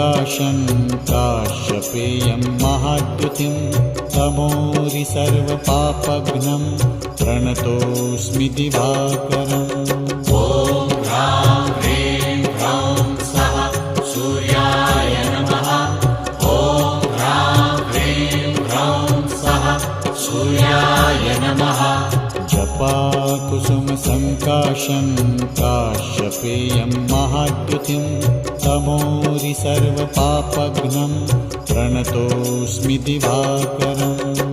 सङ्काशं काश्यपेयं महाद्युतिं तमोरि सर्वपापघ्नं प्रणतोऽस्मि दिवाकरम्। ॐ ह्रां ह्रीं ह्रौं स्वः सूर्याय नमः। ॐ ह्रां ह्रीं ह्रौं स्वः सूर्याय नमः। जपाकुसुमसङ्काशं काश्यपेयं महाद्युतिं तमोरि सर्वपापघ्नं प्रणतोऽस्मि दिवाकरम्।